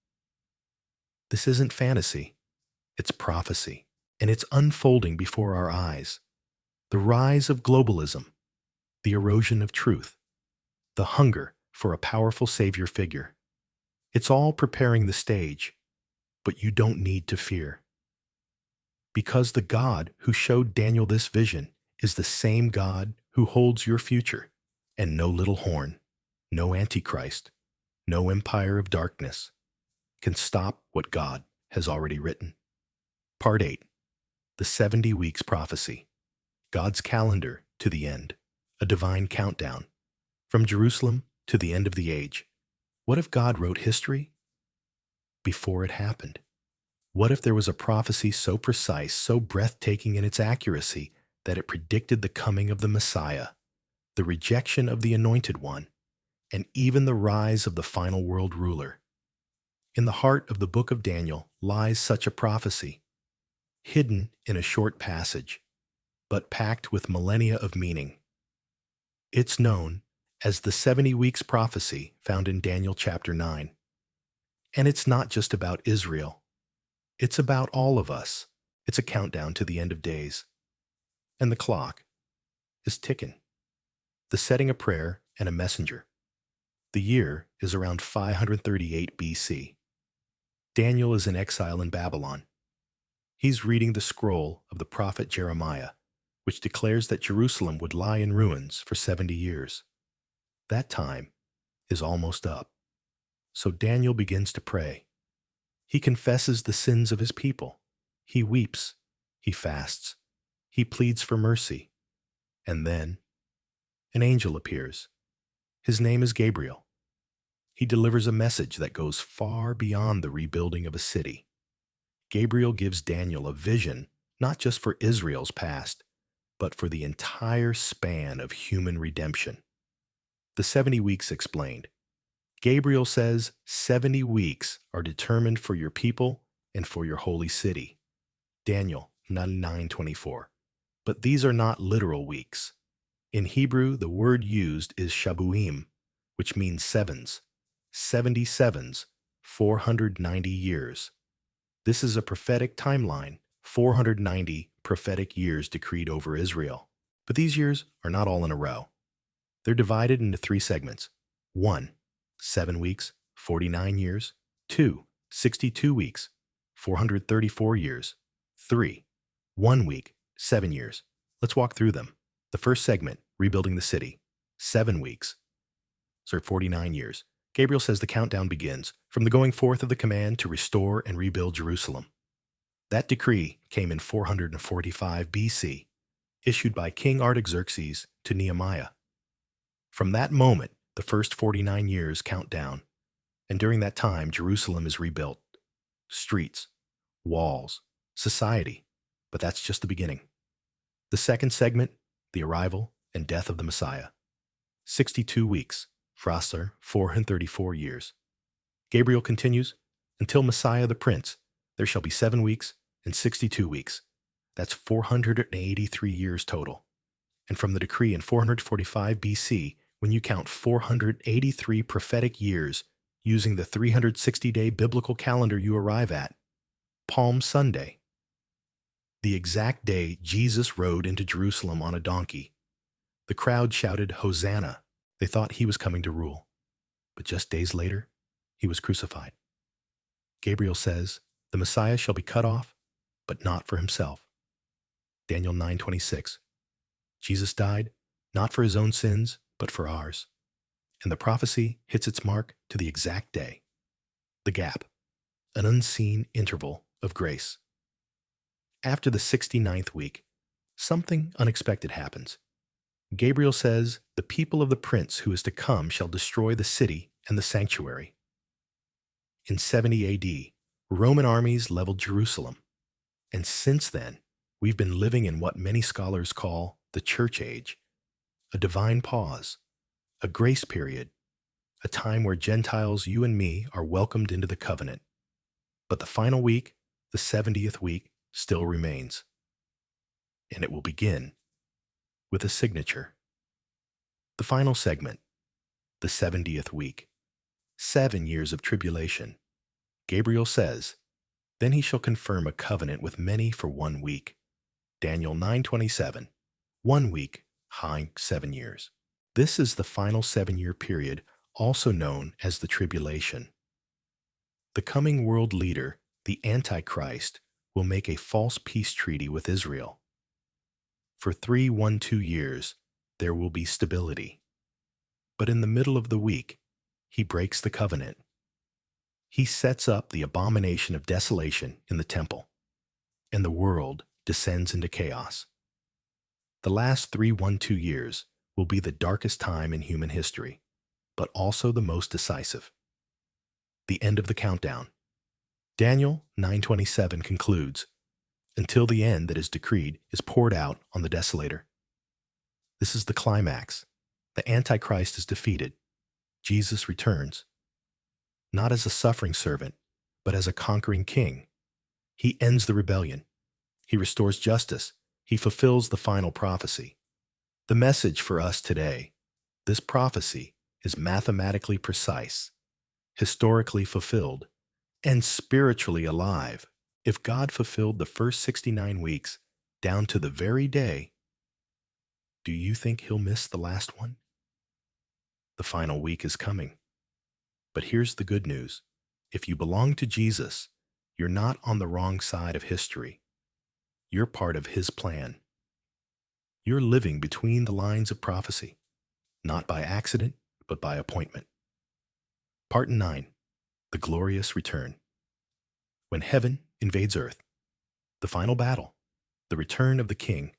This isn't fantasy, it's prophecy, and it's unfolding before our eyes. The rise of globalism, the erosion of truth, the hunger for a powerful savior figure. It's all preparing the stage, but you don't need to fear. Because the God who showed Daniel this vision is the same God who holds your future, and no little horn, no Antichrist, no empire of darkness can stop what God has already written. Part 8. The 70 Weeks Prophecy. God's calendar to the end. A divine countdown. From Jerusalem to the end of the age. What if God wrote history before it happened? What if there was a prophecy so precise, so breathtaking in its accuracy, that it predicted the coming of the Messiah, the rejection of the Anointed One, and even the rise of the final world ruler? In the heart of the book of Daniel lies such a prophecy, hidden in a short passage, but packed with millennia of meaning. It's known as the 70 Weeks Prophecy, found in Daniel chapter 9. And it's not just about Israel. It's about all of us. It's a countdown to the end of days. And the clock is ticking. The setting a prayer and a messenger. The year is around 538 BC. Daniel is in exile in Babylon. He's reading the scroll of the prophet Jeremiah, which declares that Jerusalem would lie in ruins for 70 years. That time is almost up. So Daniel begins to pray. He confesses the sins of his people. He weeps. He fasts. He pleads for mercy. And then, an angel appears. His name is Gabriel. He delivers a message that goes far beyond the rebuilding of a city. Gabriel gives Daniel a vision, not just for Israel's past, but for the entire span of human redemption. The 70 weeks explained. Gabriel says 70 weeks are determined for your people and for your holy city. Daniel 9:24. But these are not literal weeks. In Hebrew, the word used is shabuim, which means sevens. 70 sevens, 490 years. This is a prophetic timeline, 490 prophetic years decreed over Israel. But these years are not all in a row. They're divided into 3 segments. 1, 7 weeks, 49 years. 2, 62 weeks, 434 years. 3, 1 week, 7 years. Let's walk through them. The first segment, rebuilding the city, 7 weeks, 49 years. Gabriel says the countdown begins from the going forth of the command to restore and rebuild Jerusalem. That decree came in 445 BC, issued by King Artaxerxes to Nehemiah. From that moment, the first 49 years count down, and during that time, Jerusalem is rebuilt. Streets, walls, society, but that's just the beginning. The second segment, the arrival and death of the Messiah. 62 weeks, Frasser, 434 years. Gabriel continues, until Messiah the Prince, there shall be 7 weeks and 62 weeks. That's 483 years total. And from the decree in 445 BC, when you count 483 prophetic years using the 360-day biblical calendar, you arrive at Palm Sunday, the exact day Jesus rode into Jerusalem on a donkey. The crowd shouted, Hosanna. They thought he was coming to rule. But just days later, he was crucified. Gabriel says, the Messiah shall be cut off, but not for himself. Daniel 9:26. Jesus died, not for his own sins, but for ours. And the prophecy hits its mark to the exact day. The gap, an unseen interval of grace. After the 69th week, something unexpected happens. Gabriel says, the people of the prince who is to come shall destroy the city and the sanctuary. In 70 AD, Roman armies leveled Jerusalem. And since then, we've been living in what many scholars call the church age, a divine pause, a grace period, a time where Gentiles, you and me, are welcomed into the covenant. But the final week, the 70th week, still remains. And it will begin with a signature. The final segment, the 70th week, 7 years of tribulation. Gabriel says, then he shall confirm a covenant with many for 1 week. Daniel 9:27, 1 week, high 7 years. This is the final 7-year period, also known as the tribulation. The coming world leader, the Antichrist, will make a false peace treaty with Israel. For 312 years, there will be stability. But in the middle of the week, he breaks the covenant. He sets up the abomination of desolation in the temple, and the world descends into chaos. The last 312 years will be the darkest time in human history, but also the most decisive. The end of the countdown. Daniel 9:27 concludes, until the end that is decreed is poured out on the desolator. This is the climax. The Antichrist is defeated. Jesus returns, not as a suffering servant, but as a conquering king. He ends the rebellion. He restores justice. He fulfills the final prophecy. The message for us today, this prophecy is mathematically precise, historically fulfilled, and spiritually alive. If God fulfilled the first 69 weeks down to the very day, do you think he'll miss the last one? The final week is coming. But here's the good news. If you belong to Jesus, you're not on the wrong side of history. You're part of his plan. You're living between the lines of prophecy, not by accident, but by appointment. Part 9, the glorious return. When heaven invades earth, the final battle, the return of the King,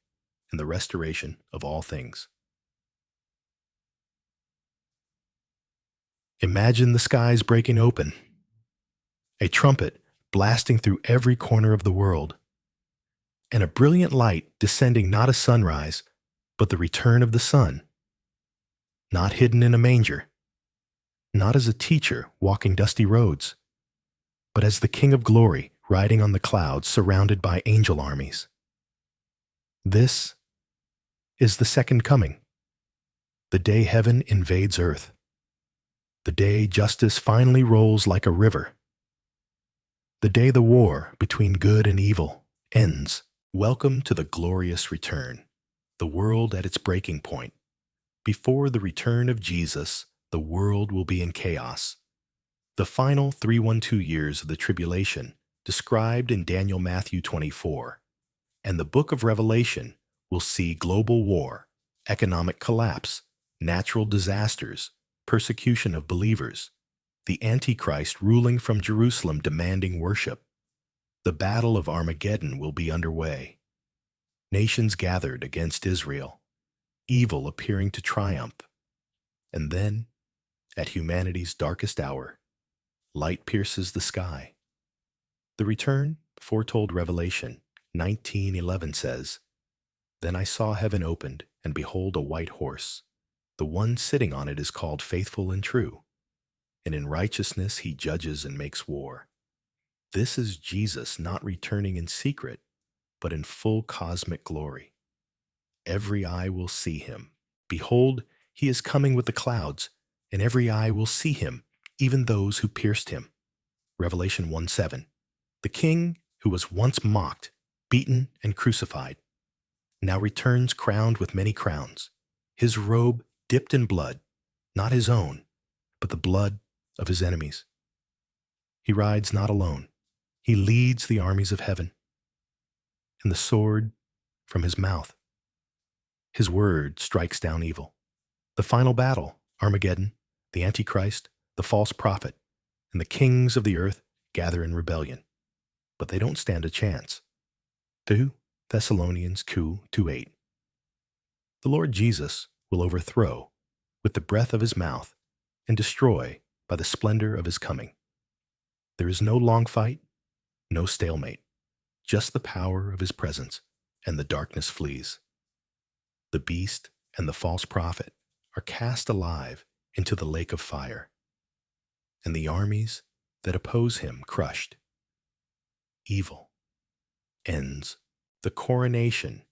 and the restoration of all things. Imagine the skies breaking open, a trumpet blasting through every corner of the world, and a brilliant light descending, not a sunrise, but the return of the sun, not hidden in a manger, not as a teacher walking dusty roads, but as the King of Glory riding on the clouds surrounded by angel armies. This is the second coming, the day heaven invades earth, the day justice finally rolls like a river, the day the war between good and evil ends. Welcome to the glorious return, the world at its breaking point. Before the return of Jesus, the world will be in chaos. The final 312 years of the tribulation, described in Daniel Matthew 24, and the book of Revelation will see global war, economic collapse, natural disasters, persecution of believers, the Antichrist ruling from Jerusalem demanding worship. The Battle of Armageddon will be underway. Nations gathered against Israel, evil appearing to triumph. And then, at humanity's darkest hour, light pierces the sky. The return, foretold Revelation 19:11 says, "Then I saw heaven opened, and behold a white horse. The one sitting on it is called Faithful and True, and in righteousness he judges and makes war." This is Jesus not returning in secret, but in full cosmic glory. Every eye will see him. Behold, he is coming with the clouds, and every eye will see him, even those who pierced him. Revelation 1:7. The King who was once mocked, beaten, and crucified, now returns crowned with many crowns, his robe dipped in blood, not his own, but the blood of his enemies. He rides not alone. He leads the armies of heaven, and the sword from his mouth. His word strikes down evil. The final battle, Armageddon, the Antichrist, the false prophet, and the kings of the earth gather in rebellion. But they don't stand a chance. 2 Thessalonians 2:8. The Lord Jesus will overthrow with the breath of his mouth and destroy by the splendor of his coming. There is no long fight, no stalemate, just the power of his presence, and the darkness flees. The beast and the false prophet are cast alive into the lake of fire, and the armies that oppose him crushed. Evil ends. The coronation.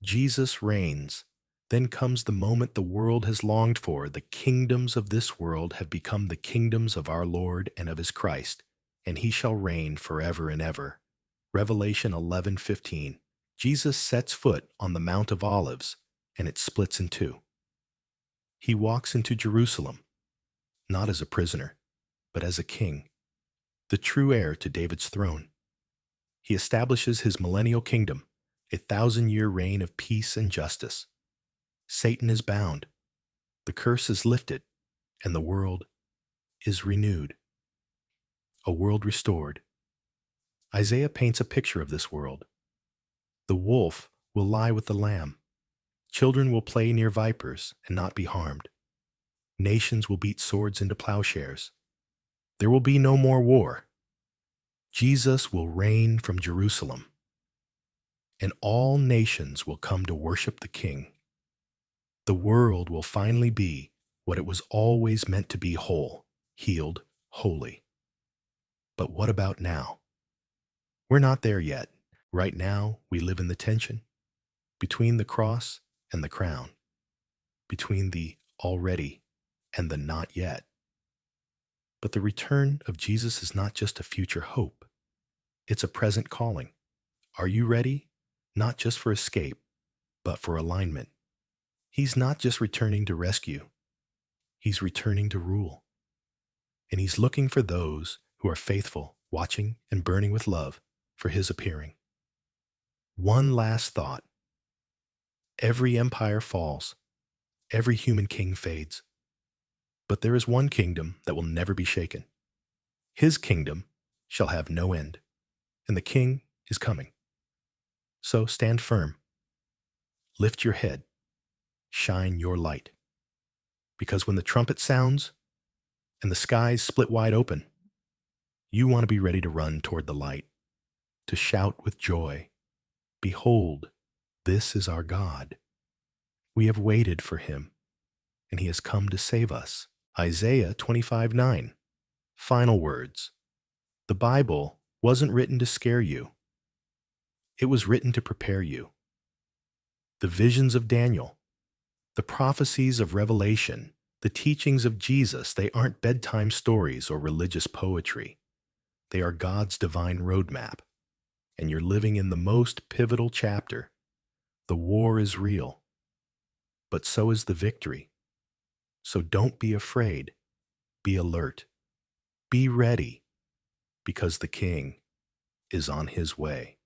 Jesus reigns. Then comes the moment the world has longed for. The kingdoms of this world have become the kingdoms of our Lord and of his Christ, and he shall reign forever and ever. Revelation 11:15. Jesus sets foot on the Mount of Olives, and it splits in two. He walks into Jerusalem, not as a prisoner, but as a king, the true heir to David's throne. He establishes his millennial kingdom, a 1,000-year reign of peace and justice. Satan is bound, the curse is lifted, and the world is renewed. A world restored. Isaiah paints a picture of this world. The wolf will lie with the lamb. Children will play near vipers and not be harmed. Nations will beat swords into plowshares. There will be no more war. Jesus will reign from Jerusalem, and all nations will come to worship the King. The world will finally be what it was always meant to be: whole, healed, holy. But what about now? We're not there yet. Right now, we live in the tension between the cross and the crown, between the already and the not yet. But the return of Jesus is not just a future hope. It's a present calling. Are you ready? Not just for escape, but for alignment. He's not just returning to rescue. He's returning to rule. And he's looking for those who are faithful, watching and burning with love for his appearing. One last thought. Every empire falls. Every human king fades. But there is one kingdom that will never be shaken. His kingdom shall have no end, and the King is coming. So stand firm. Lift your head. Shine your light. Because when the trumpet sounds and the skies split wide open. You want to be ready to run toward the light, to shout with joy, "Behold, this is our God. We have waited for him, and he has come to save us." Isaiah 25:9. Final words. The Bible wasn't written to scare you. It was written to prepare you. The visions of Daniel, the prophecies of Revelation, the teachings of Jesus, they aren't bedtime stories or religious poetry. They are God's divine roadmap, and you're living in the most pivotal chapter. The war is real, but so is the victory. So don't be afraid. Be alert. Be ready, because the King is on his way.